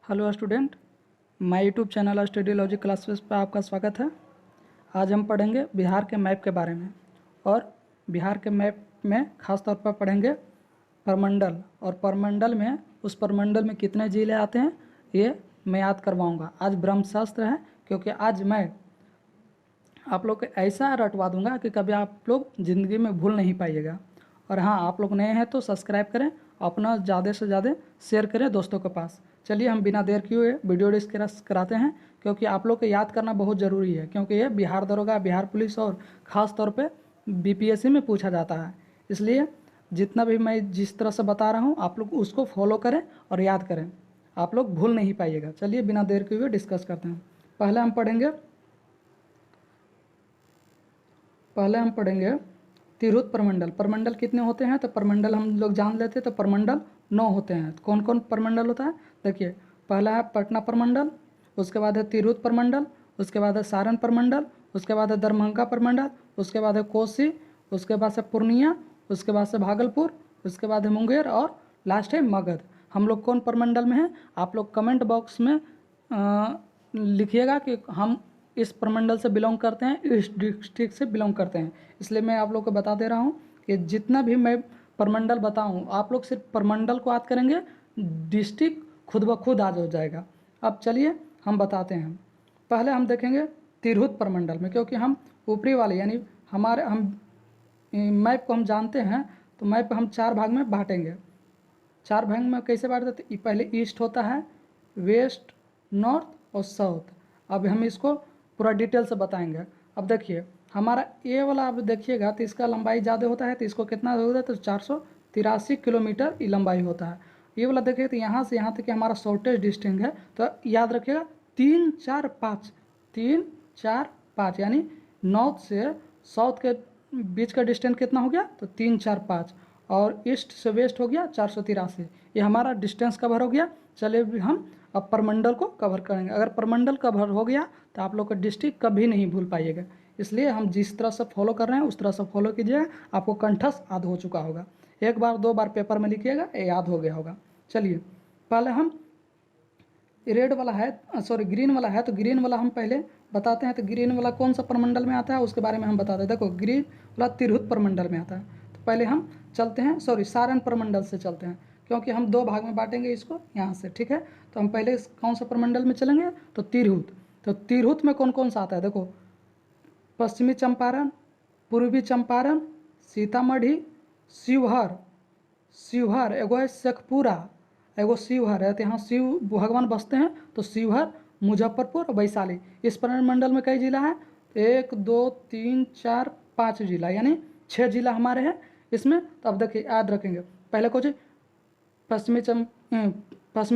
Hello student, my YouTube channel study logic classes पर आपका स्वागत है। आज हम पढ़ेंगे बिहार के मैप के बारे में और बिहार के मैप में ख़ास तौर पर पढ़ेंगे परमंडल और परमंडल में उस परमंडल में कितने ज़िले आते हैं ये मैं याद करवाऊंगा। आज ब्रह्मशास्त्र है क्योंकि आज मैं आप लोग को ऐसा रटवा दूंगा कि कभी आप लोग ज़िंदगी में भूल नहीं पाइएगा। और हाँ, आप लोग नए हैं तो सब्सक्राइब करें, अपना ज़्यादा से ज़्यादा शेयर करें दोस्तों के पास। चलिए हम बिना देर किए हुए वीडियो डिस्कस कराते हैं क्योंकि आप लोग को याद करना बहुत ज़रूरी है, क्योंकि ये बिहार दरोगा, बिहार पुलिस और ख़ास तौर पे बीपीएससी में पूछा जाता है। इसलिए जितना भी मैं जिस तरह से बता रहा हूँ आप लोग उसको फॉलो करें और याद करें, आप लोग भूल नहीं पाइएगा। चलिए बिना देर किए हुए डिस्कस करते हैं। पहले हम पढ़ेंगे तिरहुत प्रमंडल। प्रमंडल कितने होते हैं तो प्रमंडल हम लोग जान लेते हैं। तो प्रमंडल 9 होते हैं। तो कौन कौन प्रमंडल होता है देखिए, पहला है पटना प्रमंडल, उसके बाद है तिरहुत प्रमंडल, उसके बाद है सारण प्रमंडल, उसके बाद है दरभंगा प्रमंडल, उसके बाद है कोसी, उसके बाद से पूर्णिया, उसके बाद से भागलपुर, उसके बाद है मुंगेर और लास्ट है मगध। हम लोग कौन प्रमंडल में हैं आप लोग कमेंट बॉक्स में लिखिएगा कि हम इस प्रमंडल से बिलोंग करते हैं, इस डिस्ट्रिक्ट से बिलोंग करते हैं। इसलिए मैं आप लोग को बता दे रहा हूँ कि जितना भी मैं प्रमंडल बताऊँ आप लोग सिर्फ प्रमंडल को याद करेंगे, डिस्ट्रिक्ट खुद ब खुद आज हो जाएगा। अब चलिए हम बताते हैं। पहले हम देखेंगे तिरहुत प्रमंडल में, क्योंकि हम ऊपरी वाले यानी हमारे हम मैप को हम जानते हैं। तो मैप हम 4 भाग में बांटेंगे। 4 भाग में कैसे बांट देते, पहले ईस्ट होता है, वेस्ट, नॉर्थ और साउथ। अब हम इसको पूरा डिटेल से बताएंगे। अब देखिए हमारा ये वाला आप देखिएगा तो इसका लंबाई ज़्यादा होता है। तो इसको कितना होता है तो 483 किलोमीटर ये लंबाई होता है। ये वाला देखिए तो यहाँ से यहाँ तक कि हमारा शॉर्टेस्ट डिस्टेंस है। तो याद रखिएगा 3 4 5, 3 4 5 यानी नॉर्थ से साउथ के बीच का डिस्टेंस कितना हो गया तो 3 4 5 और ईस्ट से वेस्ट हो गया 483। ये हमारा डिस्टेंस कवर हो गया। चलिए हम अब प्रमंडल को कवर करेंगे। अगर प्रमंडल कवर हो गया तो आप लोग का डिस्ट्रिक्ट कभी नहीं भूल पाइएगा। इसलिए हम जिस तरह से फॉलो कर रहे हैं उस तरह से फॉलो कीजिएगा, आपको कंठस्थ याद हो चुका होगा। 1 बार 2 बार पेपर में लिखिएगा, ये याद हो गया होगा। चलिए पहले हम रेड वाला है, सॉरी ग्रीन वाला है, तो ग्रीन वाला हम पहले बताते हैं। तो ग्रीन वाला कौन सा प्रमंडल में आता है उसके बारे में हम बताते हैं। देखो ग्रीन वाला तिरहुत प्रमंडल में आता है। तो पहले हम चलते हैं, सॉरी सारण प्रमंडल से चलते हैं, क्योंकि हम 2 भाग में बांटेंगे इसको यहाँ से, ठीक है। तो हम पहले कौन सा प्रमंडल में चलेंगे तो तिरहुत। तो तिरहुत में कौन कौन सा आता है देखो, पश्चिमी चंपारण, पूर्वी चंपारण, सीतामढ़ी, शिवहर, शिवहर एगो है शेखपुरा, एगो शिवहर है। तो यहाँ शिव भगवान बसते हैं। तो शिवहर, मुजफ्फरपुर और वैशाली। इस प्रमंडल में कई जिला है, 1 2 3 4 5 जिला, यानी 6 जिला हमारे हैं इसमें। तो अब देखिए याद रखेंगे, पहले कुछ पश्चिमी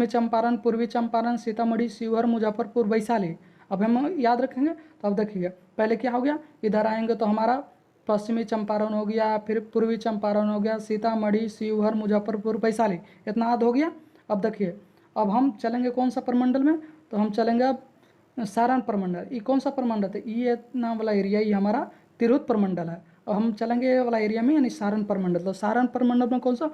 चंपारण, पूर्वी चंपारण, सीतामढ़ी, शिवहर, मुजफ्फरपुर, वैशाली। अब हम याद रखेंगे। तो अब देखिए पहले क्या हो गया, इधर आएंगे तो हमारा पश्चिमी चंपारण हो गया, फिर पूर्वी चंपारण हो गया, सीतामढ़ी, शिवहर, मुजफ्फरपुर, वैशाली, इतना याद हो गया। अब देखिए अब हम चलेंगे कौन सा प्रमंडल में, तो हम चलेंगे अब सारण प्रमंडल। ये कौन सा प्रमंडल है, ये इतना वाला एरिया ये हमारा तिरहुत प्रमंडल है। और हम चलेंगे ये वाला एरिया में यानी सारण प्रमंडल। तो सारण प्रमंडल में कौन सा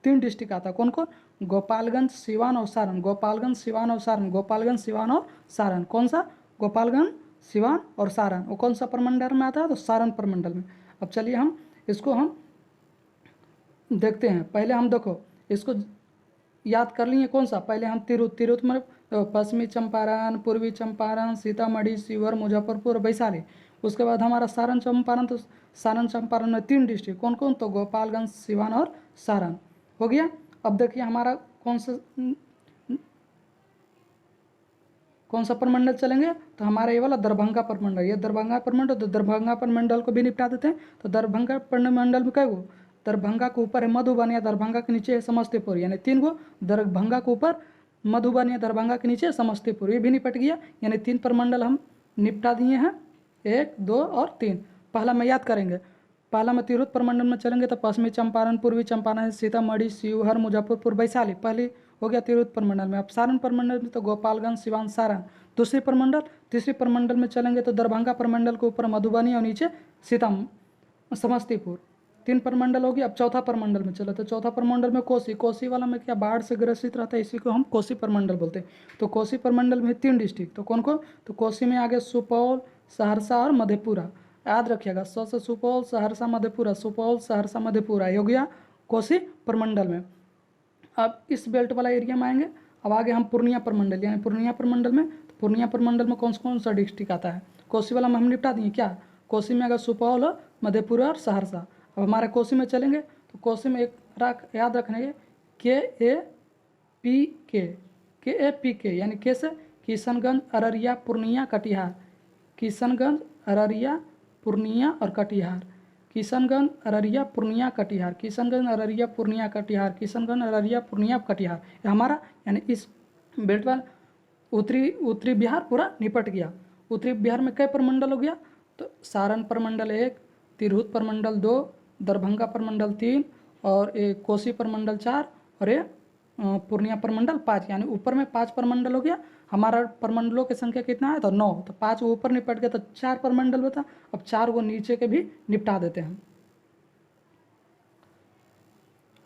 3 डिस्ट्रिक्ट आता है। कौन कौन, गोपालगंज, सिवान और सारण। गोपालगंज, सिवान और सारण, गोपालगंज, सिवान और सारण। कौन सा, गोपालगंज, सिवान और सारण। वो कौन सा प्रमंडल में आता है तो सारण प्रमंडल में। अब चलिए हम इसको हम देखते हैं। पहले हम देखो इसको याद कर लिए कौन सा, पहले हम तिरहुत में पश्चिमी चंपारण, पूर्वी चंपारण, सीतामढ़ी, शिवहर, मुजफ्फरपुर, वैशाली। उसके बाद हमारा सारण चंपारण। तो सारण चंपारण में 3 डिस्ट्रिक्ट कौन कौन, तो गोपालगंज, सिवान और सारण हो गया। अब देखिए हमारा कौन सा प्रमंडल चलेंगे तो हमारा ये वाला दरभंगा प्रमंडल। ये दरभंगा प्रमंडल, तो दरभंगा प्रमंडल को भी निपटा देते हैं। तो दरभंगा प्रमंडल में क्या वो, दरभंगा के ऊपर है मधुबन या दरभंगा के नीचे है समस्तीपुर, यानी 3 गो। दरभंगा के ऊपर मधुबन या दरभंगा के नीचे समस्तीपुर, ये भी निपट गया। यानी 3 प्रमंडल हम निपटा दिए हैं, 1 2 और 3। पहला में याद करेंगे, पहला में तिरहुत प्रमंडल में चलेंगे तो पश्चिमी चंपारण, पूर्वी चंपारण, सीतामढ़ी, शिवहर, मुजफ्फरपुर, वैशाली पहली हो गया तिरहुत प्रमंडल में। अब सारण प्रमंडल में तो गोपालगंज, सिवान, सारण। दूसरी प्रमंडल, तीसरी प्रमंडल में चलेंगे तो दरभंगा प्रमंडल के ऊपर मधुबनी और नीचे समस्तीपुर। 3 प्रमंडल हो गया। अब चौथा प्रमंडल में चलो, तो चौथा प्रमंडल में कोसी, कोसी वाला में क्या बाढ़ से ग्रसित रहता है, इसी को हम कोसी प्रमंडल बोलते हैं। तो कोसी प्रमंडल में 3 डिस्ट्रिक्ट, तो कौन कौन, तो कोसी में आगे सुपौल, सहरसा और मधेपुरा। याद रखिएगा, से सुपौल, सहरसा, मधेपुरा, सुपौल, सहरसा, मधेपुरा, ये हो गया कोसी प्रमंडल में। अब इस बेल्ट वाला एरिया में आएंगे। अब आगे हम पूर्णिया प्रमंडल, यानी पूर्णिया प्रमंडल में, तो पूर्णिया प्रमंडल में कौन सा डिस्ट्रिक्ट आता है, कोसी वाला में हम निपटा दिए क्या। कोसी में अगर सुपौल, मधेपुरा और सहरसा। अब हमारे कोसी में चलेंगे, तो कोसी में एक याद रखने के ए पी के, यानी के से किशनगंज, अररिया, पूर्णिया, कटिहार। किशनगंज, अररिया, पूर्णिया और कटिहार। किशनगंज, अररिया, पूर्णिया, कटिहार। किशनगंज, अररिया, पूर्णिया, कटिहार। किशनगंज, अररिया, पूर्णिया, कटिहार। ये हमारा यानी इस बेल्ट वाला उत्तरी बिहार पूरा निपट गया। उत्तरी बिहार में कई प्रमंडल हो गया, तो सारण प्रमंडल 1, तिरहुत प्रमंडल 2, दरभंगा प्रमंडल 3 और एक कोसी प्रमंडल 4 और ये पूर्णिया प्रमंडल 5, यानी ऊपर में 5 प्रमंडल हो गया। हमारा प्रमंडलों की संख्या कितना है, तो 9, तो 5 ऊपर निपट गया, तो 4 प्रमंडल बता। अब 4 को नीचे के भी निपटा देते हैं।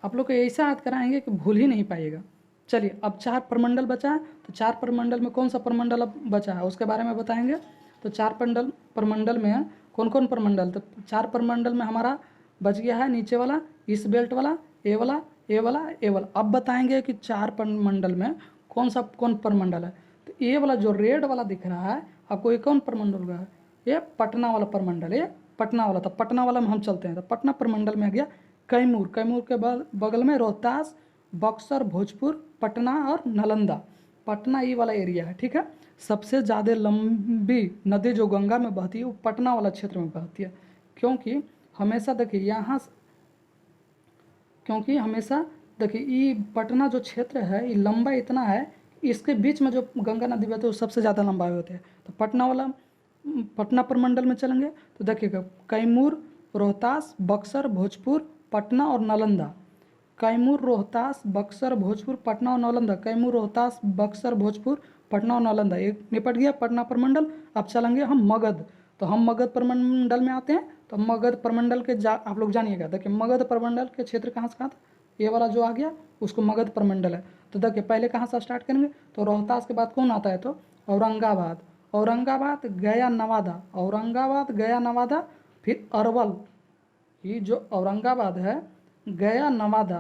आप लोग को ऐसा याद कराएंगे कि भूल ही नहीं पाइएगा। चलिए, अब 4 प्रमंडल बचा है, तो 4 प्रमंडल में कौन सा प्रमंडल अब बचा है उसके बारे में बताएंगे। तो 4 प्रमंडल में कौन कौन प्रमंडल, तो 4 प्रमंडल में हमारा बच गया है नीचे वाला, ईस्ट बेल्ट वाला, ए वाला, ए वाला, ए वाला। अब बताएंगे कि 4 प्रमंडल में कौन प्रमंडल है। तो ए वाला जो रेड वाला दिख रहा है आपको, ये कौन प्रमंडल होगा, ये पटना वाला प्रमंडल, ये पटना वाला। तो पटना वाला में हम चलते हैं, तो पटना प्रमंडल में आ गया कैमूर। कैमूर के बगल में रोहतास, बक्सर, भोजपुर, पटना और नालंदा। पटना ये वाला एरिया है, ठीक है। सबसे ज़्यादा लंबी नदी जो गंगा में बहती है वो पटना वाला क्षेत्र में बहती है, क्योंकि हमेशा देखिए यहाँ, क्योंकि हमेशा देखिए ये पटना जो क्षेत्र है ये लंबा इतना है, इसके बीच में जो गंगा नदी बहती है वो सबसे ज़्यादा लंबा होते हैं। तो पटना प्रमंडल में चलेंगे, तो देखिएगा कैमूर, रोहतास, बक्सर, भोजपुर, पटना और नालंदा। कैमूर, रोहतास, बक्सर, भोजपुर, पटना और नालंदा। कैमूर, रोहतास, बक्सर, भोजपुर, पटना और नालंदा, ये निपट गया पटना प्रमंडल। अब चलेंगे हम मगध, तो हम मगध प्रमंडल में आते हैं। तो मगध प्रमंडल के आप लोग जानिएगा, देखिए मगध प्रमंडल के क्षेत्र कहाँ से कहाँ था, ये वाला जो आ गया उसको मगध प्रमंडल है। तो देखिए पहले कहाँ से स्टार्ट करेंगे, तो रोहतास के बाद कौन आता है, तो औरंगाबाद, औरंगाबाद, गया, नवादा, औरंगाबाद, गया, नवादा, फिर अरवल। ये जो औरंगाबाद है, गया, नवादा,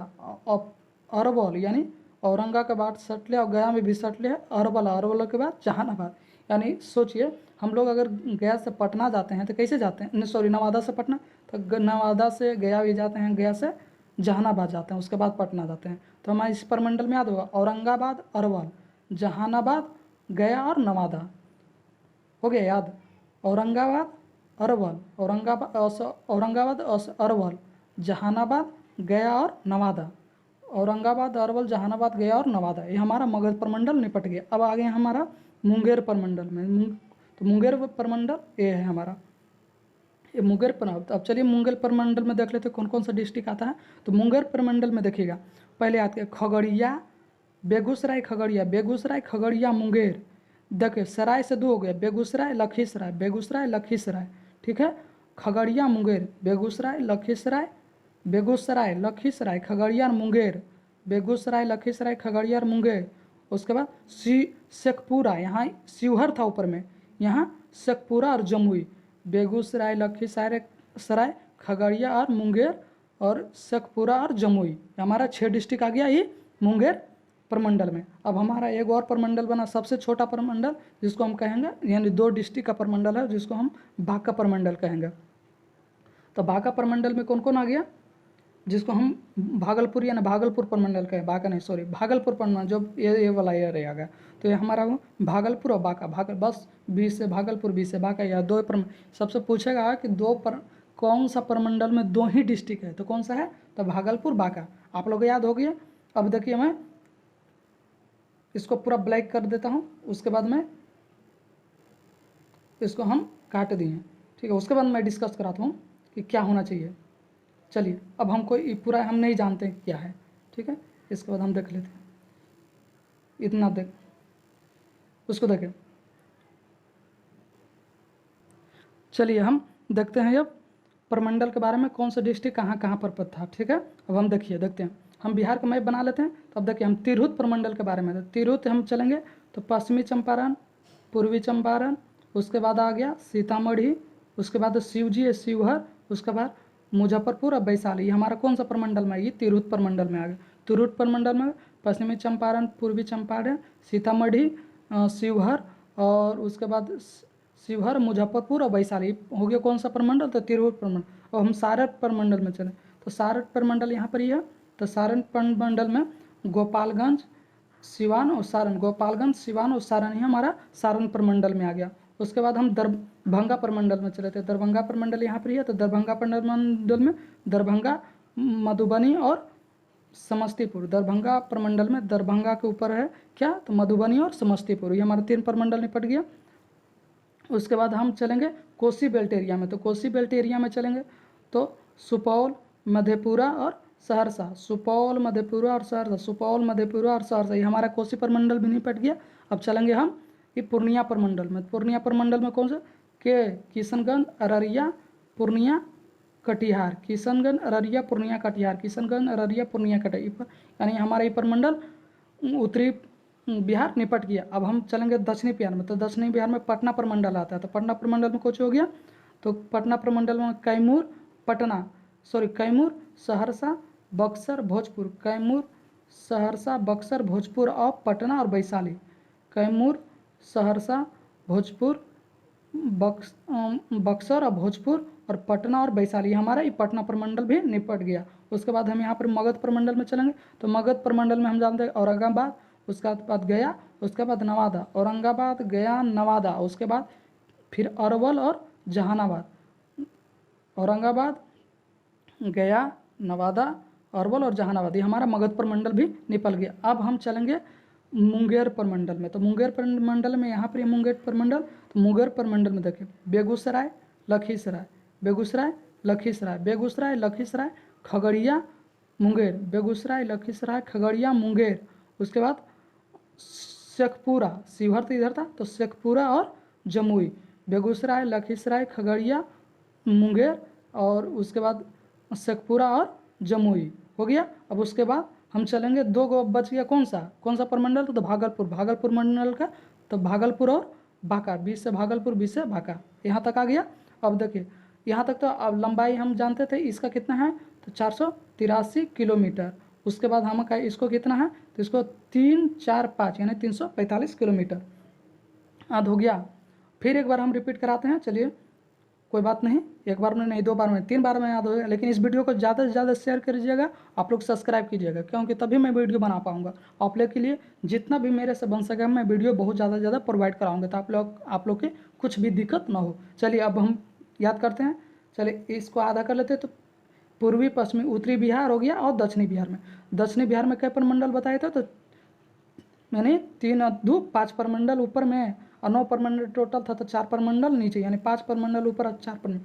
अरवल, यानी औरंगा के बाद सटले और गया में भी सटले है अरवल, अरवल के बाद जहानाबाद। यानी सोचिए हम लोग अगर गया से पटना जाते हैं तो कैसे जाते हैं, सॉरी नवादा से पटना, तो नवादा से गया भी जाते हैं, गया से जहानाबाद जाते हैं, उसके बाद पटना जाते हैं। तो हमारे इस प्रमंडल में याद होगा औरंगाबाद, अरवल, जहानाबाद, गया और नवादा। हो गया याद, औरंगाबाद, अरवल, औरंगाबाद, अरवल, जहानाबाद, गया और नवादा। औरंगाबाद, अरवल, जहानाबाद, गया और नवादा, ये हमारा मगध प्रमंडल निपट गया। अब आगे हमारा मुंगेर प्रमंडल में, तो मुंगेर प्रमंडल ये है हमारा, ये मुंगेर प्रमंडल। अब चलिए मुंगेर प्रमंडल में देख लेते हैं कौन कौन सा डिस्ट्रिक्ट आता है। तो मुंगेर प्रमंडल में देखिएगा, पहले आते हैं खगड़िया, बेगूसराय, खगड़िया, बेगूसराय, खगड़िया, मुंगेर। देखिए सराय से 2 हो गया, बेगूसराय, लखीसराय, बेगूसराय, लखीसराय, ठीक है। खगड़िया, मुंगेर, बेगूसराय, लखीसराय, बेगूसराय, लखीसराय, खगड़िया और मुंगेर, बेगूसराय, लखीसराय, खगड़िया और मुंगेर। उसके बाद शेखपुरा, यहाँ शिवहर था ऊपर में, यहाँ शेखपुरा और जमुई। बेगूसराय, लखीसराय, खगड़िया और मुंगेर और शेखपुरा और जमुई, हमारा 6 डिस्ट्रिक्ट आ गया ये मुंगेर प्रमंडल में। अब हमारा एक और प्रमंडल बना, सबसे छोटा प्रमंडल, जिसको हम कहेंगे, यानी 2 डिस्ट्रिक्ट का प्रमंडल है, जिसको हम बांका प्रमंडल कहेंगे। तो बांका प्रमंडल में कौन कौन आ गया, जिसको हम भागलपुर यानी भागलपुर प्रमंडल कहें, बांका नहीं सॉरी, भागलपुर प्रमंडल, जो ये वाला एयर आ गया। तो ये हमारा भागलपुर और बांका, बस 20 से भागलपुर, 20 से बांका, या 2 सबसे पूछेगा कि कौन सा प्रमंडल में 2 ही डिस्ट्रिक्ट है, तो कौन सा है, तो भागलपुर, बांका। आप लोग याद हो गया। अब देखिए मैं इसको पूरा ब्लैक कर देता हूँ, उसके बाद में इसको हम काट दिए, ठीक है। उसके बाद मैं डिस्कस कराता हूँ कि क्या होना चाहिए। चलिए अब हमको ये पूरा हम नहीं जानते क्या है, ठीक है। इसके बाद हम देख लेते हैं, इतना देख, उसको देखें। चलिए हम देखते हैं अब प्रमंडल के बारे में, कौन सा डिस्ट्रिक्ट कहाँ कहाँ पर था। ठीक है, अब हम देखते हैं, हम बिहार का मैप बना लेते हैं। तो अब देखिए हम तिरहुत प्रमंडल के बारे में, तो तिरहुत हम चलेंगे तो पश्चिमी चंपारण, पूर्वी चंपारण, उसके बाद आ गया सीतामढ़ी, उसके बाद शिवजी शिवहर, उसके बाद मुजफ्फरपुर और वैशाली। ये हमारा कौन सा प्रमंडल में, ये तिरहुत प्रमंडल में आ गया। तिरहुत प्रमंडल में पश्चिमी चंपारण, पूर्वी चंपारण, सीतामढ़ी, शिवहर और उसके बाद शिवहर, मुजफ्फरपुर और वैशाली हो गया कौन सा प्रमंडल, तो तिरहुत प्रमंडल। और हम सारण प्रमंडल में चलें तो सारण प्रमंडल यहाँ पर ही है। तो सारण प्रमंडल में गोपालगंज, सिवान और सारण, गोपालगंज, सिवान और सारण ही हमारा सारण प्रमंडल में आ गया। उसके बाद हम दरभंगा प्रमंडल में चले थे। दरभंगा प्रमंडल यहाँ पर ही है। तो दरभंगा प्रमंडल में दरभंगा, मधुबनी और समस्तीपुर। दरभंगा प्रमंडल में दरभंगा के ऊपर है क्या, तो मधुबनी और समस्तीपुर। ये हमारा 3 प्रमंडल निपट गया। उसके बाद हम चलेंगे कोसी बेल्ट एरिया में। तो कोसी बेल्ट एरिया में चलेंगे तो सुपौल, मधेपुरा और सहरसा, सुपौल, मधेपुरा और सहरसा, सुपौल, मधेपुरा और सहरसा, ये हमारा कोसी प्रमंडल भी निपट गया। अब चलेंगे हम ये पूर्णिया प्रमंडल में। पूर्णिया प्रमंडल में कौन सा, के किशनगंज, अररिया, पूर्णिया, कटिहार, किशनगंज, अररिया, पूर्णिया, कटिहार, किशनगंज, अररिया, पूर्णिया, कटिहार, यानी हमारा ये प्रमंडल उत्तरी बिहार निपट गया। अब हम चलेंगे दक्षिणी बिहार में। तो दक्षिणी बिहार में पटना प्रमंडल आता है। तो पटना प्रमंडल में कुछ हो गया, तो पटना प्रमंडल में कैमूर, कैमूर, सहरसा, बक्सर, भोजपुर, कैमूर, सहरसा, बक्सर, भोजपुर और पटना और वैशाली। कैमूर, सहरसा, भोजपुर, बक्सर और भोजपुर और पटना और वैशाली, हमारा ये पटना प्रमंडल भी निपट गया। उसके बाद हम यहाँ पर मगध प्रमंडल में चलेंगे। तो मगध प्रमंडल में हम जानते हैं औरंगाबाद, उसके बाद गया, उसके बाद नवादा, औरंगाबाद, गया, नवादा, उसके बाद फिर अरवल और जहानाबाद, औरंगाबाद, गया, नवादा, अरवल और जहानाबाद, ये हमारा मगध प्रमंडल भी निपट गया। अब हम चलेंगे मुंगेर प्रमंडल में। तो मुंगेर प्रमंडल में यहाँ पर मुंगेर प्रमंडल, तो मुंगेर प्रमंडल में देखिए बेगूसराय, लखीसराय, बेगूसराय, लखीसराय, बेगूसराय, लखीसराय, खगड़िया, मुंगेर, बेगूसराय, लखीसराय, खगड़िया, मुंगेर, उसके बाद शेखपुरा, शिवहर तो इधर था, तो शेखपुरा और जमुई, बेगूसराय, लखीसराय, खगड़िया, मुंगेर और उसके बाद शेखपुरा और जमुई हो गया। अब उसके बाद हम चलेंगे, 2 गो बच गया, कौन सा प्रमंडल, तो भागलपुर, भागलपुर मंडल का, तो भागलपुर और बांका, 20 से भागलपुर, 20 से बांका, यहाँ तक आ गया। अब देखिए यहाँ तक तो अब लंबाई हम जानते थे इसका कितना है, तो 483 किलोमीटर। उसके बाद हम का इसको कितना है, तो इसको 3, 4, 5 यानी 345 किलोमीटर याद हो गया। फिर एक बार हम रिपीट कराते हैं, चलिए कोई बात नहीं, एक बार में नहीं, 2 बार में, 3 बार में याद होगा। लेकिन इस वीडियो को ज़्यादा से ज़्यादा शेयर करिएगा, आप लोग सब्सक्राइब कीजिएगा, क्योंकि तभी मैं वीडियो बना पाऊंगा। आप लोग के लिए जितना भी मेरे से बन सके मैं वीडियो बहुत ज़्यादा प्रोवाइड कराऊंगा, तो आप लोग के कुछ भी दिक्कत ना हो। चलिए अब हम याद करते हैं, चलिए इसको आधा कर लेते हैं। तो पूर्वी, पश्चिमी, उत्तरी बिहार हो गया और दक्षिणी बिहार में। दक्षिणी बिहार में कई प्रमंडल बताए थे, तो यानी 3 2 5 प्रमंडल ऊपर में और 9 प्रमंडल टोटल था, तो 4 प्रमंडल नीचे, यानी 5 प्रमंडल ऊपर और 4 प्रमंडल।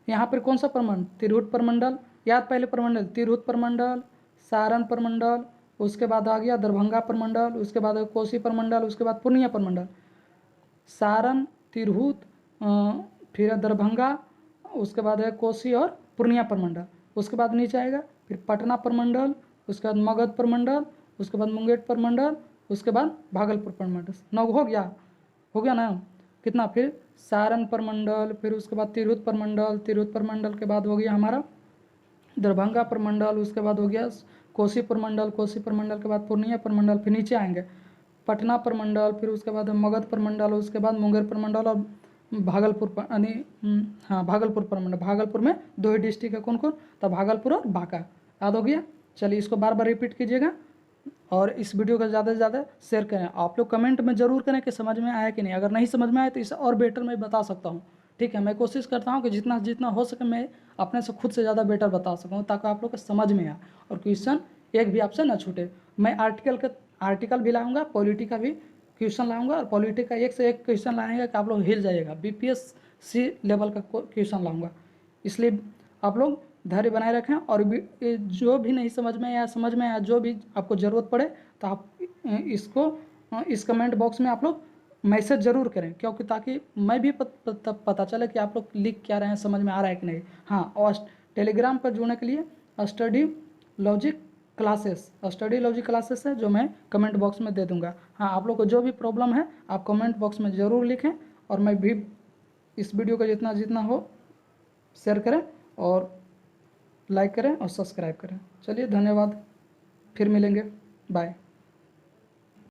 यहाँ पर कौन सा प्रमंडल, तिरहुत प्रमंडल, याद पहले प्रमंडल, तिरहुत प्रमंडल, सारण प्रमंडल, उसके बाद आ गया दरभंगा प्रमंडल, उसके बाद कोसी प्रमंडल, उसके बाद पूर्णिया प्रमंडल, सारण, तिरहुत, फिर दरभंगा, उसके बाद है कोसी और पूर्णिया प्रमंडल। उसके बाद नीचे आएगा फिर पटना प्रमंडल, उसके बाद मगध प्रमंडल, उसके बाद मुंगेर प्रमंडल, उसके बाद भागलपुर प्रमंडल। 9 हो गया ना, कितना, फिर सारण प्रमंडल, फिर उसके बाद तिरहुत प्रमंडल, तिरहुत प्रमंडल के बाद हो गया हमारा दरभंगा प्रमंडल, उसके बाद हो गया कोसी प्रमंडल, कोसी प्रमंडल के बाद पूर्णिया प्रमंडल, फिर नीचे आएंगे पटना प्रमंडल, फिर उसके बाद मगध प्रमंडल, उसके बाद मुंगेर प्रमंडल और भागलपुर यानी भागलपुर प्रमंडल। भागलपुर में 2 ही डिस्ट्रिक्ट है, कौन कौन, तो भागलपुर और बांका, याद हो गया। चलिए इसको बार बार रिपीट कीजिएगा और इस वीडियो को ज़्यादा से ज़्यादा शेयर करें। आप लोग कमेंट में ज़रूर करें कि समझ में आया कि नहीं। अगर नहीं समझ में आया तो इसे और बेटर मैं बता सकता हूँ, ठीक है। मैं कोशिश करता हूँ कि जितना हो सके मैं अपने से खुद से ज़्यादा बेटर बता सकूँ, ताकि आप लोग को समझ में आए और क्वेश्चन एक भी आपसे ना छूटे। मैं आर्टिकल भी लाऊंगा, पॉलिटी का भी क्वेश्चन लाऊंगा, और पॉलिटी का एक से एक क्वेश्चन लाएंगे कि आप लोग हिल जाइएगा। BPSC लेवल का क्वेश्चन लाऊंगा, इसलिए आप लोग धैर्य बनाए रखें। और जो भी नहीं समझ में आया, जो भी आपको ज़रूरत पड़े तो आप इसको इस कमेंट बॉक्स में आप लोग मैसेज ज़रूर करें, क्योंकि ताकि मैं भी पता चले कि आप लोग लिख क्या रहे हैं, समझ में आ रहा है कि नहीं। हाँ, और टेलीग्राम पर जुड़ने के लिए स्टडी लॉजिक क्लासेस है जो मैं कमेंट बॉक्स में दे दूंगा। हाँ, आप लोग को जो भी प्रॉब्लम है आप कमेंट बॉक्स में ज़रूर लिखें, और मैं भी इस वीडियो का जितना जितना हो शेयर करें और लाइक करें और सब्सक्राइब करें। चलिए, धन्यवाद, फिर मिलेंगे, बाय।